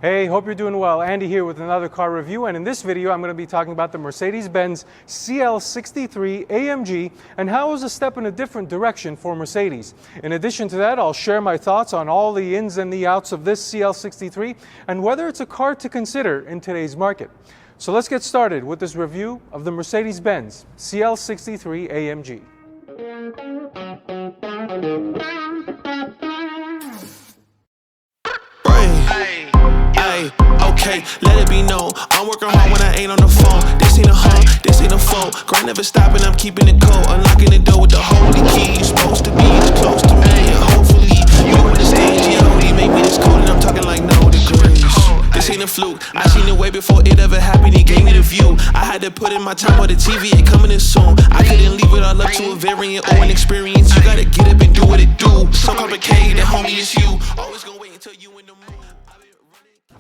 Hey, hope you're doing well. Andy here with another car review, and in this video I'm going to be talking about the Mercedes-Benz CL63 AMG and how it was a step in a different direction for Mercedes. In addition to that, I'll share my thoughts on all the ins and the outs of this CL63 and whether it's a car to consider in today's market. So let's get started with this review of the Mercedes-Benz CL63 AMG. Okay, let it be known, I'm working hard when I ain't on the phone. This ain't a home, this ain't a phone. Grind never stopping, I'm keeping it cold. Unlocking the door with the holy key. You're supposed to be this close to me, and hopefully you understand G.O.D. Make me this cold, and I'm talking like no degrees. This ain't a fluke, I seen it way before it ever happened. He gave me the view. I had to put in my time on the TV, it coming in soon. I couldn't leave it all up to a variant or an experience. You gotta get up and do what it do. So complicated, homie, it's you. Always gonna wait until you in the mood.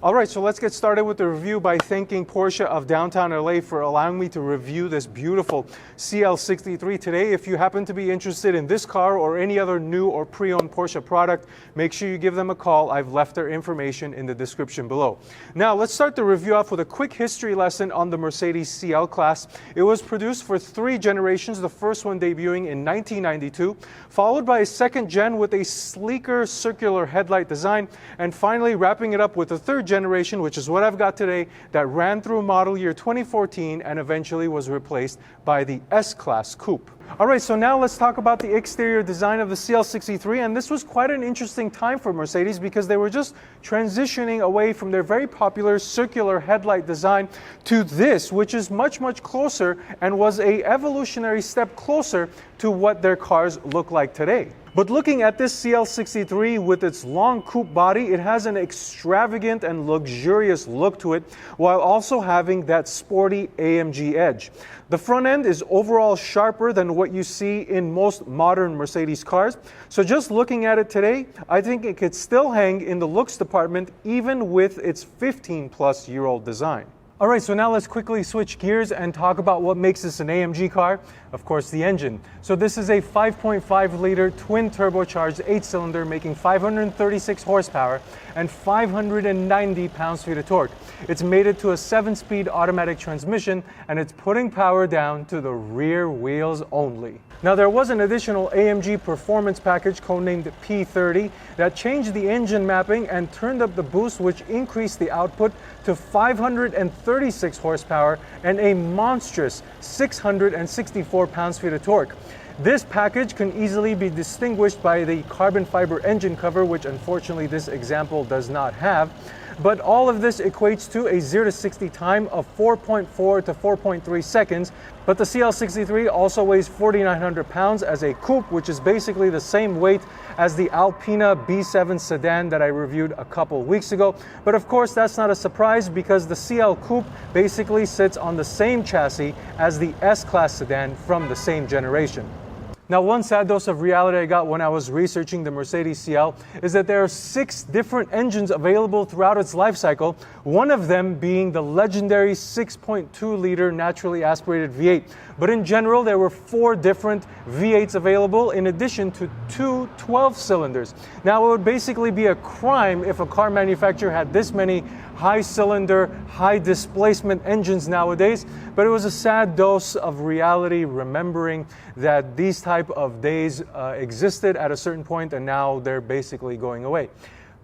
Alright, so let's get started with the review by thanking Porsche of downtown LA for allowing me to review this beautiful CL63 today. If you happen to be interested in this car or any other new or pre-owned Porsche product, make sure you give them a call. I've left their information in the description below. Now, let's start the review off with a quick history lesson on the Mercedes CL class. It was produced for 3 generations, the first one debuting in 1992, followed by a second gen with a sleeker circular headlight design, and finally wrapping it up with a third generation, which is what I've got today, that ran through model year 2014 and eventually was replaced by the S-Class coupe. Alright, so now let's talk about the exterior design of the CL63, and this was quite an interesting time for Mercedes because they were just transitioning away from their very popular circular headlight design to this, which is much closer and was an evolutionary step closer to what their cars look like today. But looking at this CL63 with its long coupe body, it has an extravagant and luxurious look to it while also having that sporty AMG edge. The front end is overall sharper than what you see in most modern Mercedes cars. So just looking at it today, I think it could still hang in the looks department even with its 15-plus-year-old design. Alright, so now let's quickly switch gears and talk about what makes this an AMG car. Of course, the engine. So this is a 5.5-liter twin turbocharged 8-cylinder making 536 horsepower and 590 pounds-feet of torque. It's mated to a 7-speed automatic transmission, and it's putting power down to the rear wheels only. Now, there was an additional AMG performance package codenamed P30 that changed the engine mapping and turned up the boost, which increased the output to 536 horsepower and a monstrous 664 pounds-feet of torque. This package can easily be distinguished by the carbon fiber engine cover, which unfortunately this example does not have. But all of this equates to a 0 to 60 time of 4.4 to 4.3 seconds. But the CL63 also weighs 4,900 pounds as a coupe, which is basically the same weight as the Alpina B7 sedan that I reviewed a couple weeks ago. But of course, that's not a surprise because the CL coupe basically sits on the same chassis as the S-Class sedan from the same generation. Now, one sad dose of reality I got when I was researching the Mercedes CL is that there are 6 different engines available throughout its life cycle, one of them being the legendary 6.2-liter naturally aspirated V8. But in general, there were 4 different V8s available in addition to 2 12-cylinders. Now, it would basically be a crime if a car manufacturer had this many high-cylinder, high-displacement engines nowadays, but it was a sad dose of reality remembering that these type of days existed at a certain point and now they're basically going away.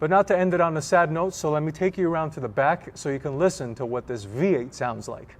But not to end it on a sad note, so let me take you around to the back so you can listen to what this V8 sounds like.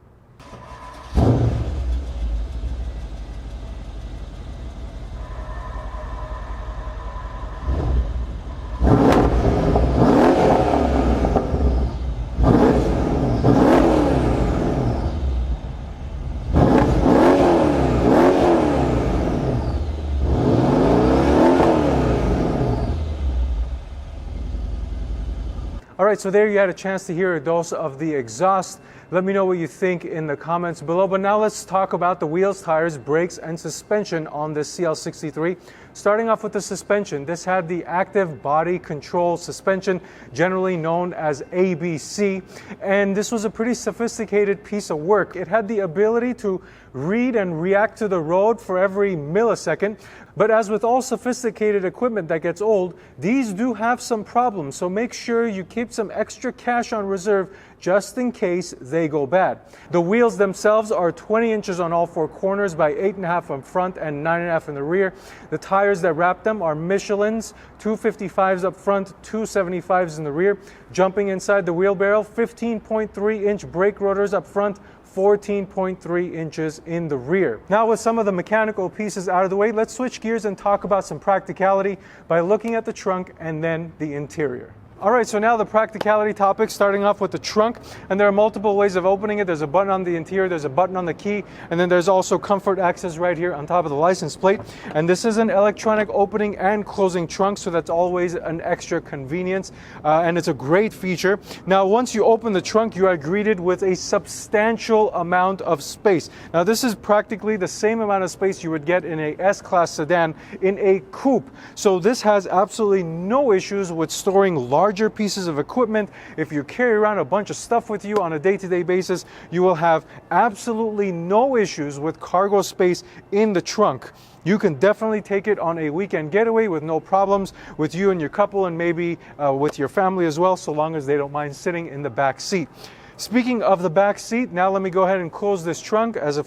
Alright, so there you had a chance to hear a dose of the exhaust. Let me know what you think in the comments below. But now let's talk about the wheels, tires, brakes, and suspension on this CL63. Starting off with the suspension, this had the active body control suspension, generally known as ABC, and this was a pretty sophisticated piece of work. It had the ability to read and react to the road for every millisecond, but as with all sophisticated equipment that gets old, these do have some problems, so make sure you keep some extra cash on reserve just in case they go bad. The wheels themselves are 20 inches on all four corners by 8.5 up front and 9.5 in the rear. The tires that wrap them are Michelin's, 255s up front, 275s in the rear. Jumping inside the wheelbarrow, 15.3-inch brake rotors up front, 14.3 inches in the rear. Now with some of the mechanical pieces out of the way, let's switch gears and talk about some practicality by looking at the trunk and then the interior. All right, so now the practicality topic, starting off with the trunk, and there are multiple ways of opening it. There's a button on the interior, there's a button on the key, and then there's also comfort access right here on top of the license plate. And this is an electronic opening and closing trunk, so that's always an extra convenience, and it's a great feature. Now, once you open the trunk, you are greeted with a substantial amount of space. Now, this is practically the same amount of space you would get in a S-Class sedan in a coupe. So this has absolutely no issues with storing larger pieces of equipment. If you carry around a bunch of stuff with you on a day-to-day basis, you will have absolutely no issues with cargo space in the trunk. You can definitely take it on a weekend getaway with no problems with you and your couple, and maybe with your family as well, so long as they don't mind sitting in the back seat. Speaking of the back seat, now let me go ahead and close this trunk. As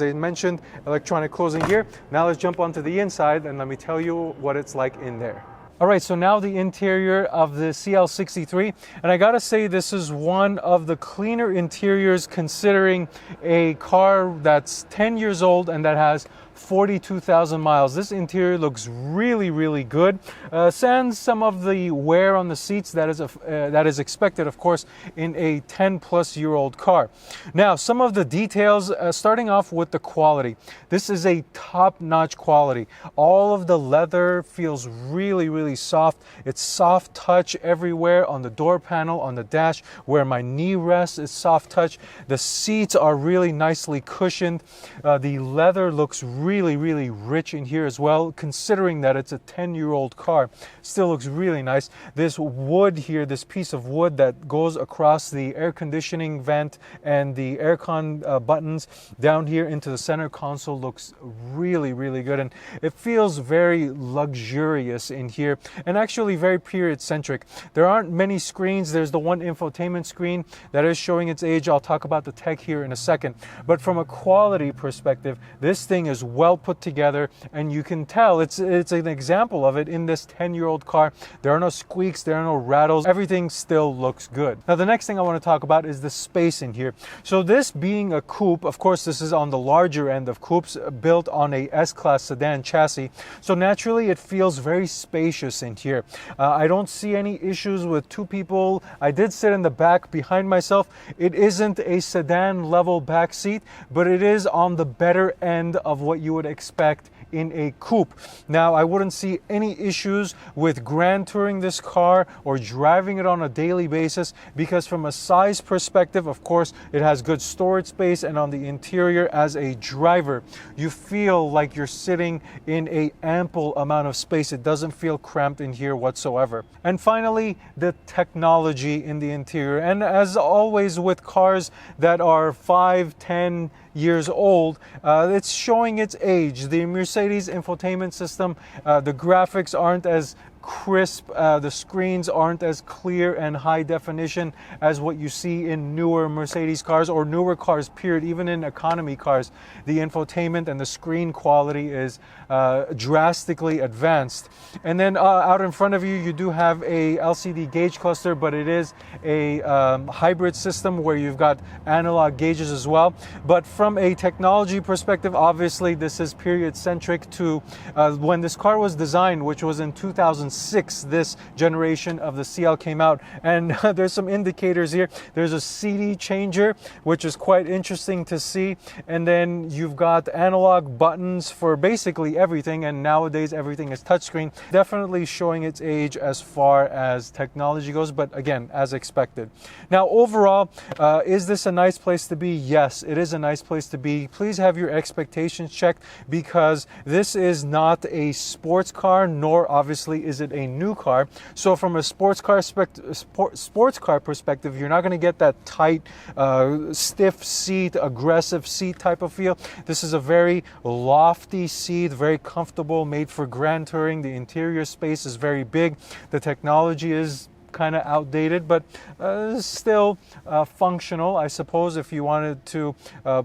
I mentioned, electronic closing here. Now let's jump onto the inside and let me tell you what it's like in there. All right, so now the interior of the CL63, and I gotta say this is one of the cleaner interiors considering a car that's 10 years old and that has 42,000 miles. This interior looks really, really good. Sans some of the wear on the seats that is expected, of course, in a 10-plus-year-old car. Now, some of the details, starting off with the quality. This is a top-notch quality. All of the leather feels really, really soft. It's soft touch everywhere on the door panel, on the dash, where my knee rests is soft touch. The seats are really nicely cushioned. The leather looks really, really rich in here as well, considering that it's a 10-year-old car. Still looks really nice. This wood here, this piece of wood that goes across the air conditioning vent and the aircon buttons down here into the center console looks really, really good, and it feels very luxurious in here and actually very period-centric. There aren't many screens. There's the one infotainment screen that is showing its age. I'll talk about the tech here in a second, but from a quality perspective, this thing is well put together, and you can tell it's an example of it in this 10-year-old car. There are no squeaks, there are no rattles. Everything still looks good. Now, the next thing I want to talk about is the space in here. So this being a coupe, of course, this is on the larger end of coupes, built on a S-Class sedan chassis. So naturally, it feels very spacious in here. I don't see any issues with two people. I did sit in the back behind myself. It isn't a sedan level back seat, but it is on the better end of what you would expect in a coupe. Now, I wouldn't see any issues with grand touring this car or driving it on a daily basis, because from a size perspective, of course, it has good storage space, and on the interior as a driver, you feel like you're sitting in an ample amount of space. It doesn't feel cramped in here whatsoever. And finally, the technology in the interior. And as always with cars that are 5, 10 years old, it's showing its age. The Mercedes infotainment system, the graphics aren't as crisp, the screens aren't as clear and high definition as what you see in newer Mercedes cars or newer cars period. Even in economy cars, the infotainment and the screen quality is drastically advanced. And then out in front of you, you do have a LCD gauge cluster, but it is a hybrid system where you've got analog gauges as well. But from a technology perspective, obviously this is period centric to when this car was designed, which was in 2006. 2006 this generation of the CL came out, and there's some indicators here. There's a CD changer, which is quite interesting to see, and then you've got analog buttons for basically everything, and nowadays everything is touchscreen. Definitely showing its age as far as technology goes, but again, as expected. Now overall, is this a nice place to be? Yes, it is a nice place to be. Please have your expectations checked, because this is not a sports car, nor obviously is it a new car. So from a sports car perspective, you're not going to get that tight, stiff seat, aggressive seat type of feel. This is a very lofty seat, very comfortable, made for grand touring. The interior space is very big. The technology is kind of outdated, but still functional. I suppose if you wanted to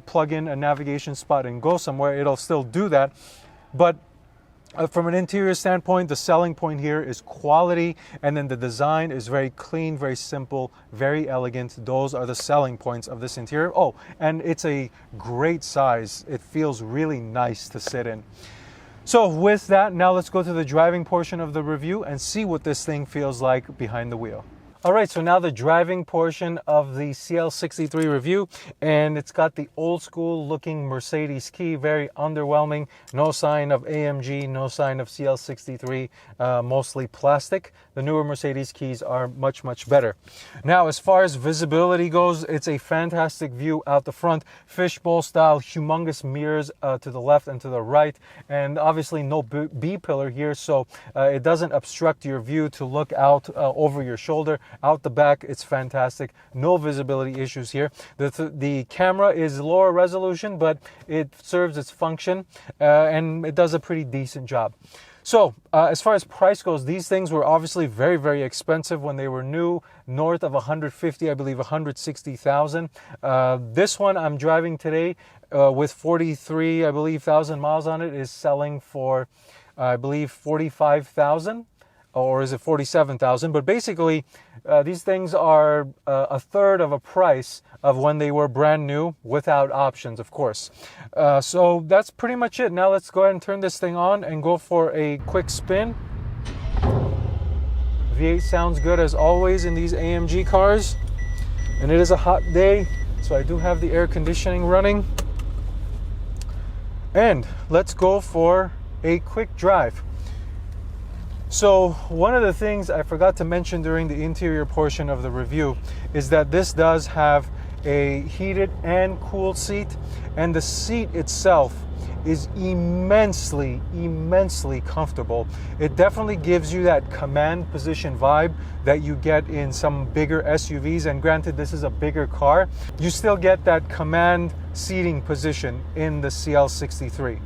plug in a navigation spot and go somewhere, it'll still do that. But from an interior standpoint, the selling point here is quality, and then the design is very clean, very simple, very elegant. Those are the selling points of this interior. Oh, and it's a great size. It feels really nice to sit in. So with that, now let's go to the driving portion of the review and see what this thing feels like behind the wheel. All right, so now the driving portion of the CL63 review, and it's got the old school looking Mercedes key, very underwhelming. No sign of AMG, no sign of CL63, mostly plastic. The newer Mercedes keys are much, much better. Now, as far as visibility goes, it's a fantastic view out the front, fishbowl style, humongous mirrors to the left and to the right, and obviously no B-pillar here, so it doesn't obstruct your view to look out over your shoulder. Out the back, it's fantastic. No visibility issues here. The camera is lower resolution, but it serves its function, and it does a pretty decent job. So as far as price goes, these things were obviously very, very expensive when they were new, north of 150, I believe 160,000. This one I'm driving today with 43, I believe, thousand miles on it is selling for, I believe, 45,000. Or is it 47,000? But basically, these things are a third of a price of when they were brand new, without options, of course. So that's pretty much it. Now let's go ahead and turn this thing on and go for a quick spin. V8 sounds good as always in these AMG cars. And it is a hot day, so I do have the air conditioning running. And let's go for a quick drive. So one of the things I forgot to mention during the interior portion of the review is that this does have a heated and cooled seat, and the seat itself is immensely comfortable. It definitely gives you that command position vibe that you get in some bigger SUVs, and granted this is a bigger car, you still get that command seating position in the CL63.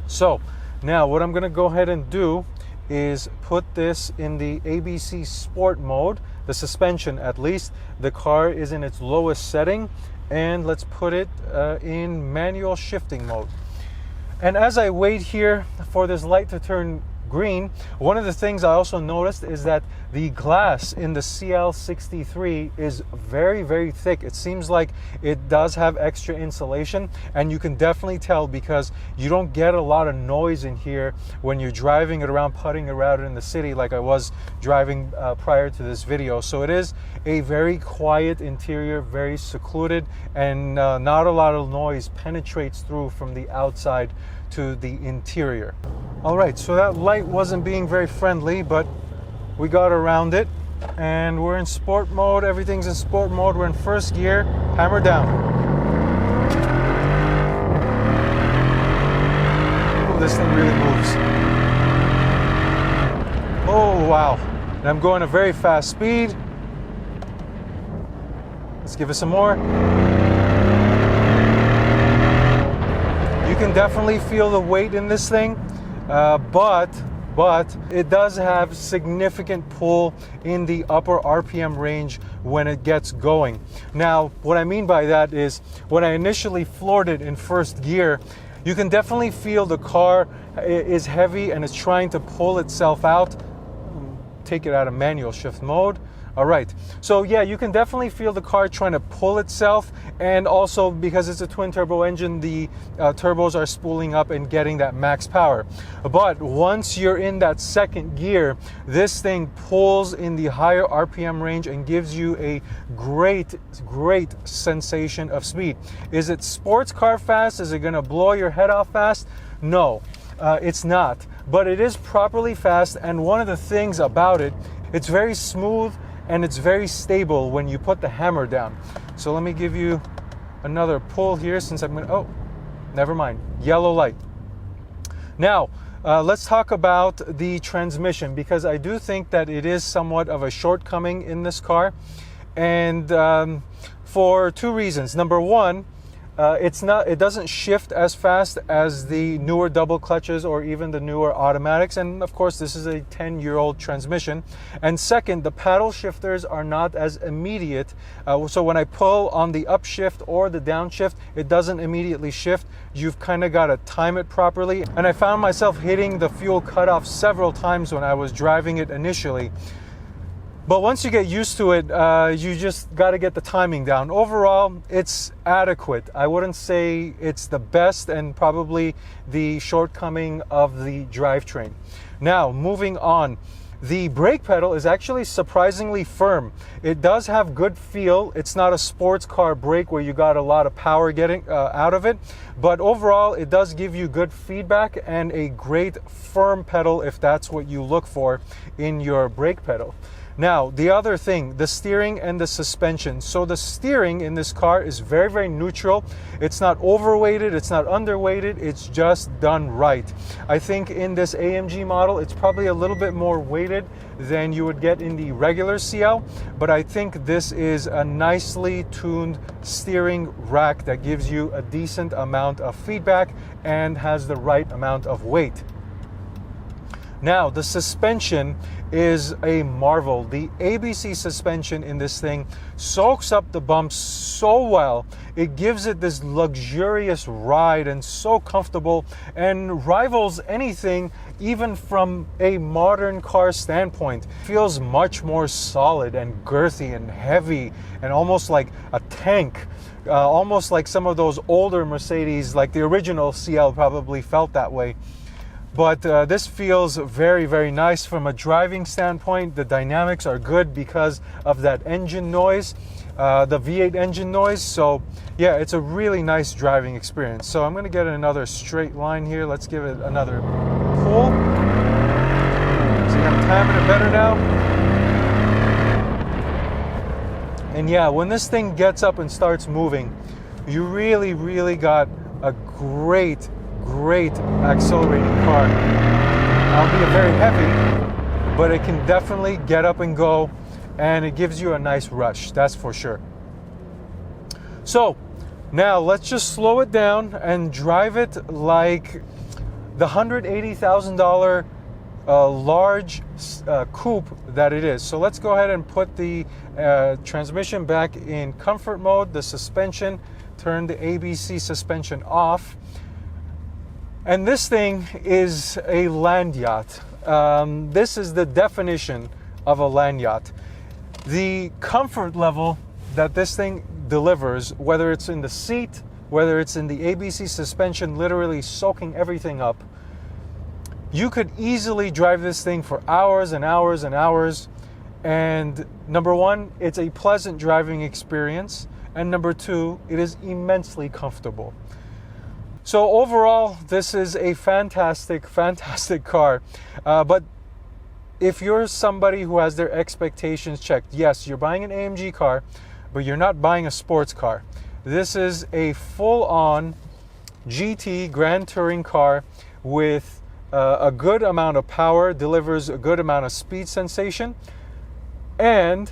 So now what I'm going to go ahead and do is put this in the ABC Sport mode, the suspension at least. The car is in its lowest setting, and let's put it in manual shifting mode. And as I wait here for this light to turn green, one of the things I also noticed is that the glass in the CL63 is very, very thick. It seems like it does have extra insulation, and you can definitely tell because you don't get a lot of noise in here when you're driving it around, putting around in the city like I was driving prior to this video. So it is a very quiet interior, very secluded, and not a lot of noise penetrates through from the outside to the interior. All right, so that light wasn't being very friendly, but we got around it, and we're in sport mode. Everything's in sport mode. We're in first gear, hammer down. Oh, this thing really moves. Oh, wow. And I'm going a very fast speed. Let's give it some more. You can definitely feel the weight in this thing, but it does have significant pull in the upper RPM range when it gets going. Now, what I mean by that is when I initially floored it in first gear, you can definitely feel the car is heavy and it's trying to pull itself out. Take it out of manual shift mode. All right, so yeah, you can definitely feel the car trying to pull itself, And also because it's a twin turbo engine, the turbos are spooling up and getting that max power. But once you're in that second gear, this thing pulls in the higher RPM range and gives you a great sensation of speed. Is it sports car fast? Is it gonna blow your head off fast? No, it's not. But it is properly fast, and one of the things about it, it's very smooth and it's very stable when you put the hammer down. So let me give you another pull here since I'm gonna, oh, never mind, yellow light. Now, let's talk about the transmission, because I do think that it is somewhat of a shortcoming in this car, and for two reasons. Number one, it doesn't shift as fast as the newer double clutches or even the newer automatics, and of course this is a 10-year-old transmission. And second, the paddle shifters are not as immediate, so when I pull on the upshift or the downshift, it doesn't immediately shift. You've kind of got to time it properly, and I found myself hitting the fuel cutoff several times when I was driving it initially. But once you get used to it, you just got to get the timing down. Overall, it's adequate. I wouldn't say it's the best, and probably the shortcoming of the drivetrain. Now, moving on. The brake pedal is actually surprisingly firm. It does have good feel. It's not a sports car brake where you got a lot of power getting out of it, but overall it does give you good feedback and a great firm pedal if that's what you look for in your brake pedal. Now, the other thing, the steering and the suspension. So the steering in this car is very neutral. It's not overweighted, it's not underweighted, it's just done right. I think in this AMG model, it's probably a little bit more weighted than you would get in the regular CL, but I think this is a nicely tuned steering rack that gives you a decent amount of feedback and has the right amount of weight. Now, the suspension is a marvel. The ABC suspension in this thing soaks up the bumps so well. It gives it this luxurious ride and so comfortable, and rivals anything even from a modern car standpoint. It feels much more solid and girthy and heavy and almost like a tank. Almost like some of those older Mercedes, like the original CL probably felt that way. But this feels very nice from a driving standpoint. The dynamics are good because of that engine noise, the V8 engine noise. So yeah, it's a really nice driving experience. So I'm going to get another straight line here. Let's give it another pull. See, I'm timing it better now. And yeah, when this thing gets up and starts moving, you really got a great accelerating car. Albeit very heavy, but it can definitely get up and go, and it gives you a nice rush, that's for sure. So now let's just slow it down and drive it like the $180,000 large coupe that it is. So let's go ahead and put the transmission back in comfort mode, the suspension, turn the ABC suspension off. And this thing is a land yacht. This is the definition of a land yacht. The comfort level that this thing delivers, whether it's in the seat, whether it's in the ABC suspension, literally soaking everything up, you could easily drive this thing for hours and hours and hours. And number one, it's a pleasant driving experience. And number two, it is immensely comfortable. So overall, this is a fantastic car. But if you're somebody who has their expectations checked, yes, you're buying an AMG car, but you're not buying a sports car. This is a full-on GT Grand Touring car with a good amount of power, delivers a good amount of speed sensation, and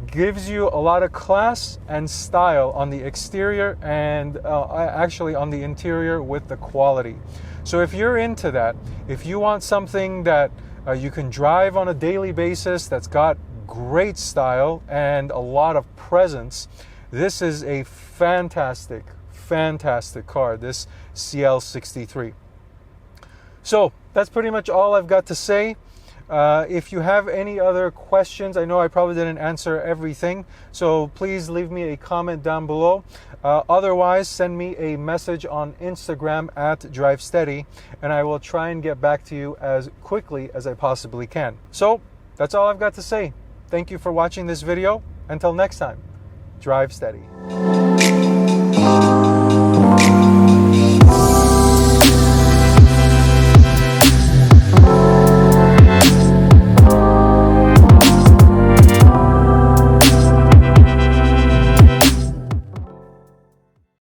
gives you a lot of class and style on the exterior and actually on the interior with the quality. So if you're into that, if you want something that you can drive on a daily basis that's got great style and a lot of presence, this is a fantastic car, this CL63. So that's pretty much all I've got to say. If you have any other questions, I know I probably didn't answer everything, so please leave me a comment down below. Otherwise, send me a message on Instagram at DriveSteady, and I will try and get back to you as quickly as I possibly can. So that's all I've got to say. Thank you for watching this video. Until next time, drive steady.